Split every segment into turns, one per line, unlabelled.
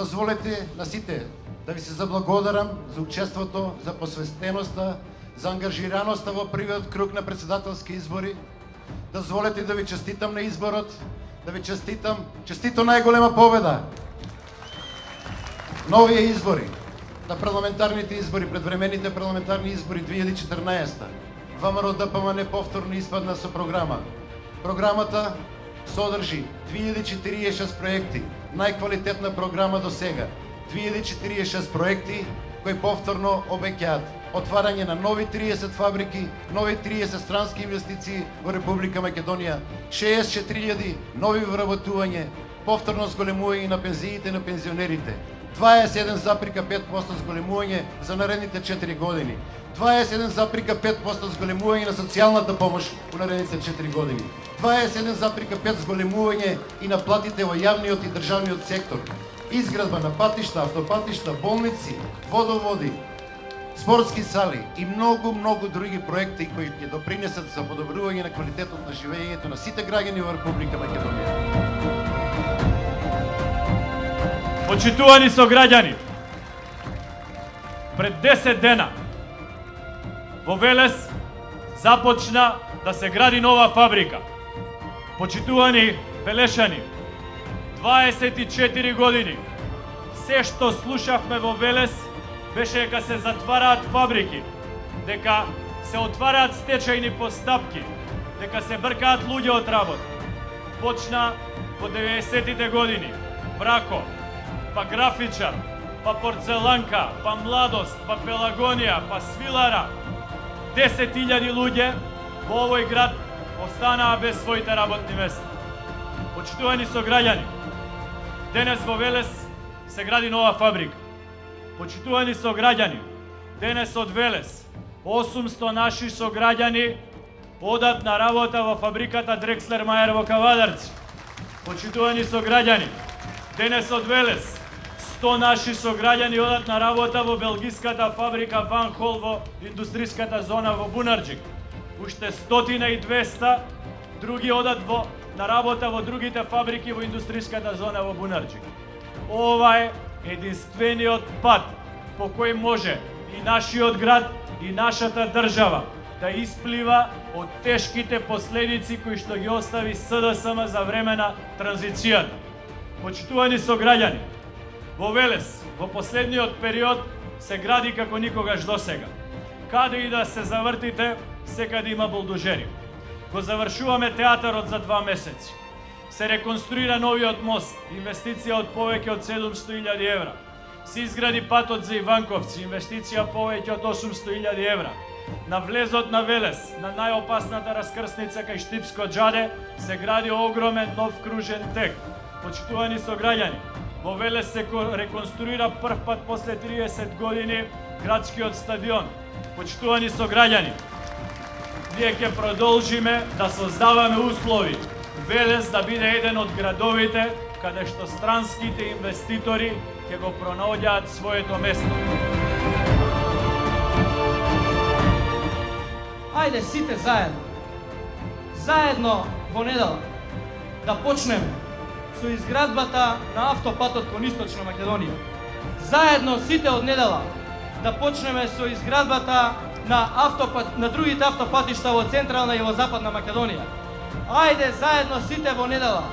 Дозволете на сите да ви се заблагодарам за учеството, за посветеността, за ангажираността во првиот круг на председателски избори. Дозволете да ви честитам на изборот, да ви честито најголема победа. Новија избори, на парламентарните избори, предвремените парламентарни избори 2014. ВМРО ДПМН повторно испадна со програма. Програмата содржи 2046 проекти, најквалитетна програма до сега. 2046 проекти кои повторно обеќаат отварање на нови 30 фабрики, нови 30 странски инвестиции во Република Македонија, 64.000 нови вработување, повторно зголемување на пензиите на пензионерите, 21,5% зголемување за наредните 4 години, 21,5% зголемување на социјалната помош во наредните 4 години, 21,5% зголемување и на платите во јавниот и државниот сектор, изградба на патишта, автопатишта, болници, водоводи, спортски сали и многу други проекти кои ќе допринесат за подобрување на квалитетот на живеењето на сите граѓани во Република Македонија.
Почитувани сограѓани, пред 10 дена во Велес започна да се гради нова фабрика. Почитувани велешани, 24 години се што слушавме во Велес беше дека се затвараат фабрики, дека се отвараат стечајни постапки, дека се бркаат луѓе од работа. Почна во 90-тите години Брако, па Графичар, па Порцеланка, па Младост, па Пелагонија, па Свилара. 10.000 луѓе во овој град останаа без своите работни места. Почитувани сограѓани, денес во Велес се гради нова фабрика. Почитувани сограѓани, денес од Велес 800 наши сограѓани одат на работа во фабриката Дрекслер Мајер во Кавадарци. Почитувани сограѓани, денес од Велес 100 наши сограѓани одат на работа во белгиската фабрика Ван Хол во индустријската зона во Бунарџик. Уште 100-200 други одат на работа во другите фабрики во индустријската зона во Бунарџик. Ова е единствениот пат по кој може и нашиот град и нашата држава да исплива од тешките последици кои што ги остави СДСМ за време на транзицијата. Почитувани сограѓани, во Велес во последниот период се гради како никогаш досега. Каде и да се завртите, секаде има булдожери. Го завршуваме театарот за 2 месеци. Се реконструира новиот мост, инвестиција од повеќе од 700.000 евра. Се изгради патот за Иванковци, инвестиција повеќе од 800.000 евра. На влезот на Велес, на најопасната раскрсница кај Штипско џаде, се гради огромен нов кружен тек. Почитувани сограѓани, во Велес се реконструира прв пат после 30 години градскиот стадион. Почитувани сограѓани, ние ќе продолжиме да создаваме услови Велес да биде еден од градовите каде што странските инвеститори ќе го пронаоѓаат своето место.
Ајде сите заедно во недела да почнеме со изградбата на автопатот кон Источна Македонија. Заедно сите од недела да почнеме со изградбата на другите автопатишта во Централна и во Западна Македонија. Ајде заедно сите во недела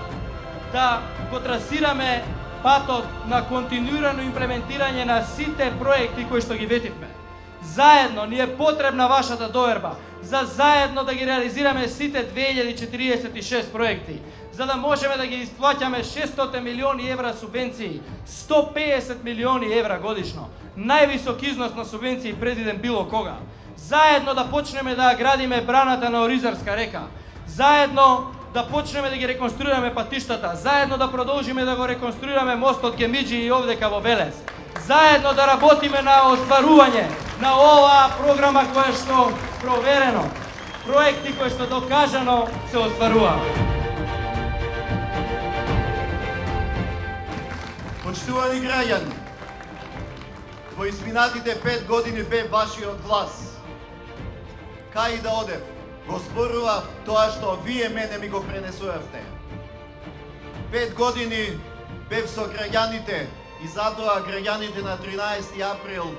да го трасираме патот на континуирано имплементирање на сите проекти кои што ги ветивме. Заедно ни е потребна вашата доверба за заедно да ги реализираме сите 2046 проекти, за да можеме да ги исплаќаме 600 милиони евра субвенции, 150 милиони евра годишно, највисок износ на субвенции предвиден било кога. Заедно да почнеме да градиме браната на Оризарска река, заедно да почнеме да ги реконструираме патиштата, заедно да продолжиме да го реконструираме мостот Кемиџи и овдека во Велес, заедно да работиме на остварување на оваа програма која што проверено, проекти кои што докажано се остваруваат.
Почитувани граѓани, во изминатите 5 години бе вашиот глас. Кај да одев, го спорував тоа што вие мене ми го пренесувавте. 5 години бев со граѓаните и затоа граѓаните на 13 април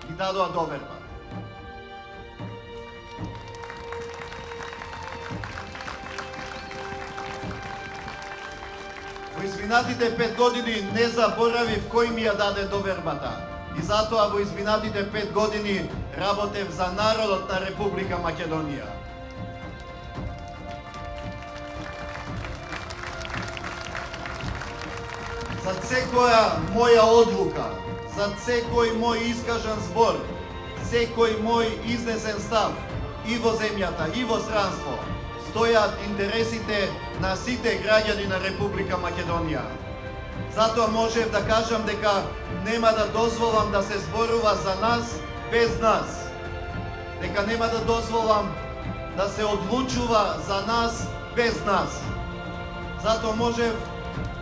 ги дадоа доверба. Во изминатите 5 години не заборавив кој ми ја даде довербата. И затоа во изминатите 5 години работев за народот на Република Македонија. За секоја моја одлука, за секој мој искажан збор, секој мој изнесен став и во земјата и во странство, стојат интересите на сите граѓани на Република Македонија. Затоа можев да кажам дека нема да дозволам да се зборува за нас без нас. Дека нема да дозволам да се одлучува за нас без нас. Затоа можев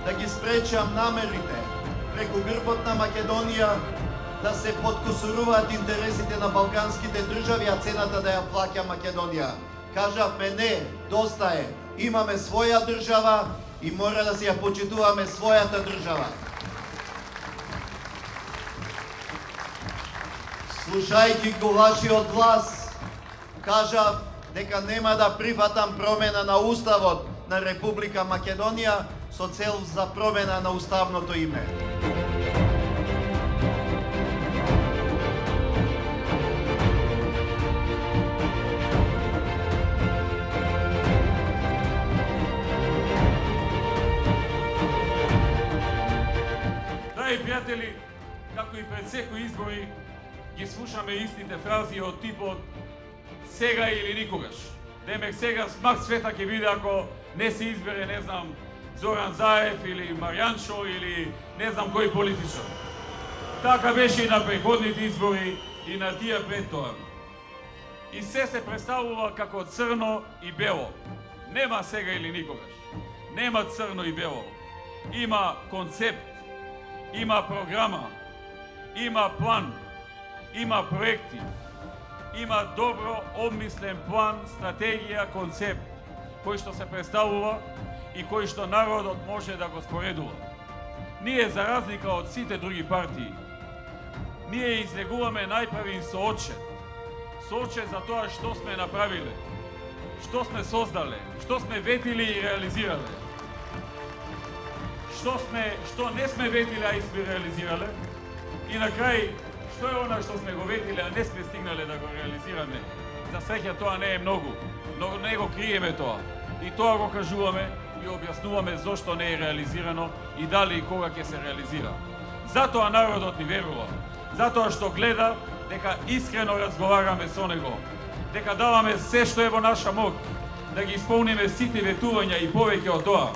да ги спречам намерите преку грбот на Македонија да се подкусуруваат интересите на балканските држави, а цената да ја плаќа Македонија. Кажавме не, доста е. Имаме своја држава и мора да се ја почитуваме својата држава. Слушајќи го вашиот глас, кажав дека нема да прифатам промена на Уставот на Република Македонија со цел за промена на уставното име.
Драги пријатели, како и пред секои избори, ги слушаме истите фрази од типот сега или никогаш. Демек сега смак света ќе биде ако не се избере, не знам, Зоран Заев или Марјанчо или не знам кој политичар. Така беше и на преходните избори и на тие пред тоа. И се представува како црно и бело. Нема сега или никогаш. Нема црно и бело. Има концепт, има програма, има план, има проекти, има добро обмислен план, стратегија, концепт, кој што се представува и кој што народот може да го споредува. Ние, за разлика од сите други партии, ние излегуваме најпрви соочет. Соочет за тоа што сме направиле, што сме создале, што сме ветили и реализирале. Што не сме ветили, а и сме реализирале. И на крај, што е она што сме го ветили, а не сме стигнале да го реализираме. За среќа тоа не е многу, но не го криеме тоа. И тоа го кажуваме и објаснуваме зошто не е реализирано и дали и кога ќе се реализира. Затоа народот ни верува. Затоа што гледа дека искрено разговараме со него. Дека даваме се што е во наша моќ, да ги исполниме сите ветувања и повеќе од тоа.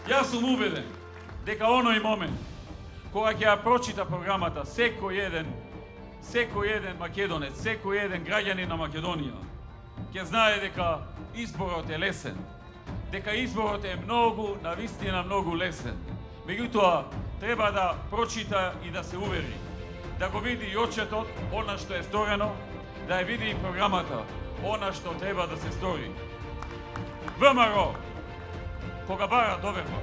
Јас сум убеден дека оној момент кога ќе ја прочита програмата секој еден македонец, секој еден граѓанин на Македонија, ќе знае дека изборот е лесен, дека изборот е многу, навистина многу лесен. Меѓутоа, треба да прочита и да се увери, да го види и отчетот, она што е сторено, да ја види и програмата, она што треба да се стори. ВМРО, кога бара доверба,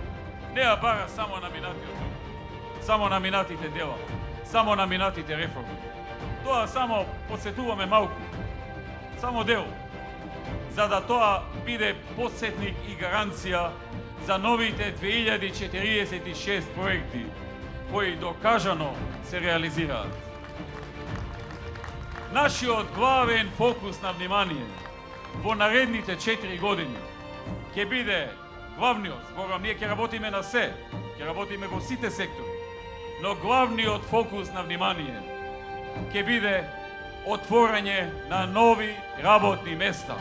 не ја бара само на минатиот труд, само на минатите дела, само на минатите реформи. Тоа само подсетуваме малку, само дел, за да тоа биде подсетник и гаранција за новите 2046 проекти, кои докажано се реализираат. Нашиот главен фокус на внимание во наредните 4 години ќе биде главниот, зборам, ние ќе работиме на се, ќе работиме во сите сектори, но главниот фокус на внимание ќе биде отворање на нови работни места.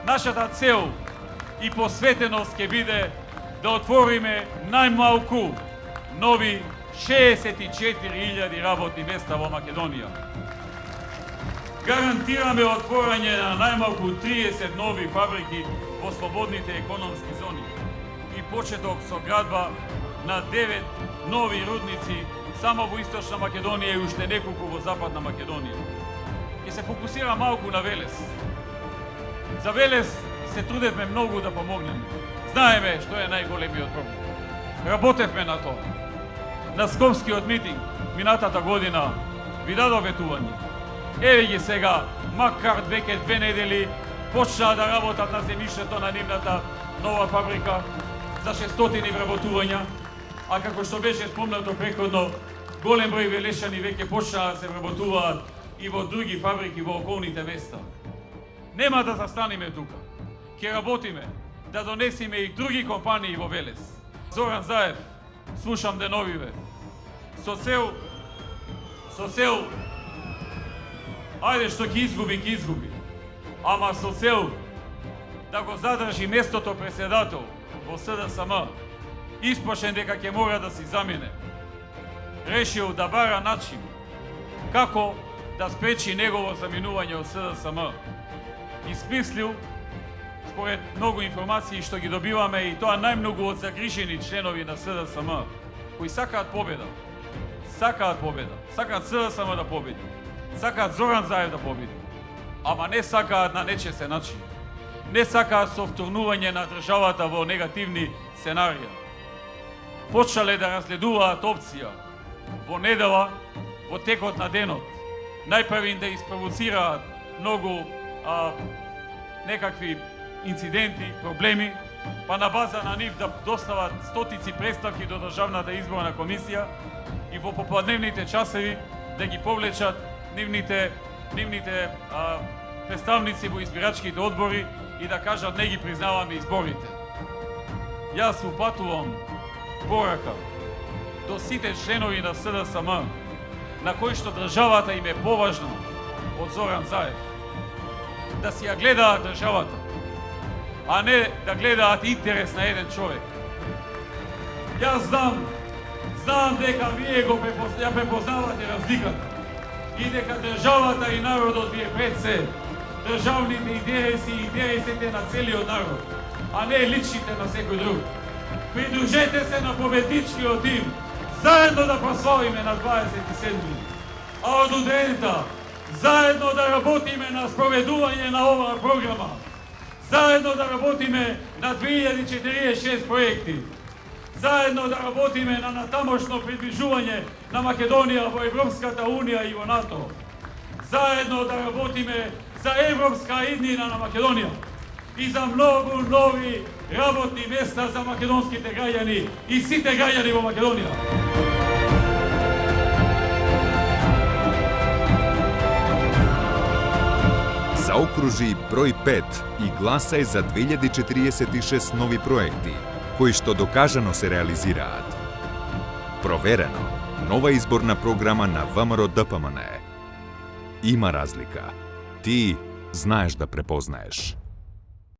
Нашата цел и посветеност ќе биде да отвориме најмалку нови 64.000 работни места во Македонија. Гарантираме отворање на најмалку 30 нови фабрики во слободните економски зони и почеток со градба на 9 нови рудници само во Источна Македонија и уште неколку во Западна Македонија. Ќе се фокусира малку на Велес. За Велес се трудевме многу да помогнеме. Знаеме што е најголемиот проблем. Работевме на тоа. На Скопскиот митинг минатата година ви дадов ветување. Еве ги сега, макар веќе 2 недели, почнаа да работат на земјиштето на нивната нова фабрика за 600 вработувања, а како што беше спомнато претходно, голем број велешани веќе почнаа да се вработуваат и во други фабрики во околните места. Нема да застанеме тука. Ќе работиме да донесеме и други компании во Велес. Зоран Заев, слушам деновиве. Со цел, ајде што ќе изгуби. Ама со цел да го задржи местото председател во СДСМ, испашен дека ќе мора да си замине. Решил да бара начин како да спречи негово заминување од СДСМ. Измислил, според многу информации што ги добиваме, и тоа најмногу од загрижени членови на СДСМ, кои сакаат победа. Сакаат СДСМ да победи. Сакаат Зоран Заев да победи. Ама не сакаат на нечесен начин. Не сакаат со втурнување на државата во негативни сценарија. Почнале да разгледуваат опција во недела, во текот на денот, најпрвин да испровоцираат многу некакви инциденти, проблеми, па на база на нив да достават стотици представки до Државната изборна комисија и во попладневните часови да ги повлечат нивните представници во избирачките одбори и да кажат не ги признаваме изборите. Јас упатувам порака до сите членови на СДСМ, на кои што државата им е поважна од Зоран Заев, да си ја гледаат државата, а не да гледаат интерес на еден човек. Јас знам дека вие ја препознавате разликата и дека државата и народот ви е пред се, државните интереси и интересите на целиот народ, а не личните на секој друг. Придружете се на победничкиот тим, заедно да прославиме на 27. А од утрената, заедно да работиме на спроведување на оваа програма, заедно да работиме на 2046 проекти, заедно да работиме на натамошно придвижување на Македонија во Европската Унија и во НАТО, заедно да работиме за европска иднина на Македонија и за многу нови работни места за македонските граѓани и сите граѓани во Македонија.
Заокружи број 5 и гласај за 2046 нови проекти, кои што докажано се реализираат. Проверено, нова изборна програма на ВМРО ДПМН. Има разлика. Ти знаеш да препознаеш.